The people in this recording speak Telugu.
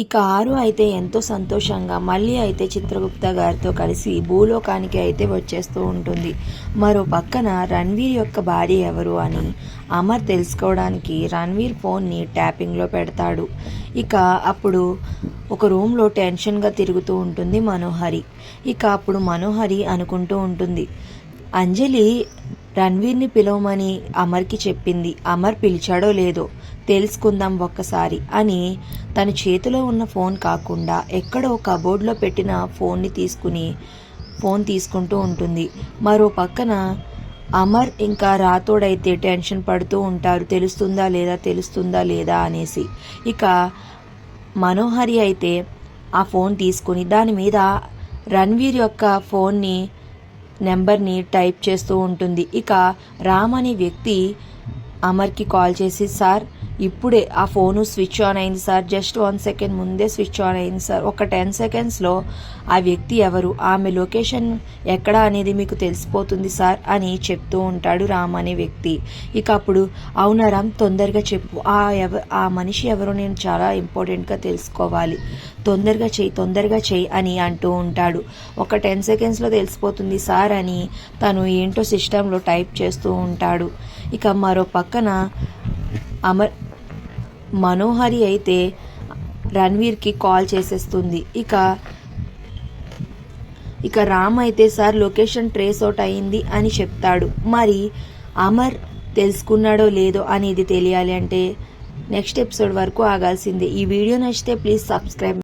ఇక ఆరు అయితే ఎంతో సంతోషంగా మళ్ళీ అయితే చిత్రగుప్త గారితో కలిసి భూలోకానికి అయితే వచ్చేస్తూ ఉంటుంది. మరో పక్కన రణ్వీర్ యొక్క భార్య ఎవరు అని అమర్ తెలుసుకోవడానికి రణ్వీర్ ఫోన్ని ట్యాపింగ్లో పెడతాడు. ఇక అప్పుడు ఒక రూమ్లో టెన్షన్గా తిరుగుతూ ఉంటుంది మనోహరి. ఇక అప్పుడు మనోహరి అనుకుంటూ ఉంటుంది, అంజలి రణ్వీర్ని పిలవమని అమర్కి చెప్పింది. అమర్ పిలిచాడో లేదో తెలుసుకుందాం ఒక్కసారి అని తన చేతిలో ఉన్న ఫోన్ కాకుండా ఎక్కడో కబోర్డ్లో పెట్టిన ఫోన్ తీసుకుంటూ ఉంటుంది. మరో పక్కన అమర్ ఇంకా రాతోడైతే టెన్షన్ పడుతూ ఉంటారు, తెలుస్తుందా లేదా అనేసి. ఇక మనోహరి అయితే ఆ ఫోన్ తీసుకుని దాని మీద రణ్వీర్ యొక్క నెంబర్ని టైప్ చేస్తూ ఉంటుంది. ఇక రామ్ అనే వ్యక్తి అమర్కి కాల్ చేసి, సార్ ఇప్పుడే ఆ ఫోను స్విచ్ ఆన్ అయింది సార్, జస్ట్ 1 సెకండ్ ముందే స్విచ్ ఆన్ అయింది సార్, ఒక 10 సెకండ్స్లో ఆ వ్యక్తి ఎవరు, ఆమె లొకేషన్ ఎక్కడ అనేది మీకు తెలిసిపోతుంది సార్ అని చెప్తూ ఉంటాడు రామ్ అనే వ్యక్తి. ఇక అప్పుడు అవునా రామ్, తొందరగా చెప్పు, ఆ మనిషి ఎవరో నేను చాలా ఇంపార్టెంట్గా తెలుసుకోవాలి, తొందరగా చెయ్యి అని అంటూ ఉంటాడు. ఒక 10 సెకండ్స్లో తెలిసిపోతుంది సార్ అని తను ఏంటో సిస్టంలో టైప్ చేస్తూ ఉంటాడు. ఇక మరో పక్కన మనోహరి అయితే రణ్వీర్కి కాల్ చేసేస్తుంది. ఇక రామ్ అయితే సార్ లొకేషన్ ట్రేస్ అవుట్ అయింది అని చెప్తాడు. మరి అమర్ తెలుసుకున్నాడో లేదో అనేది తెలియాలి అంటే నెక్స్ట్ ఎపిసోడ్ వరకు ఆగాల్సిందే. ఈ వీడియో నచ్చితే ప్లీజ్ సబ్స్క్రైబ్.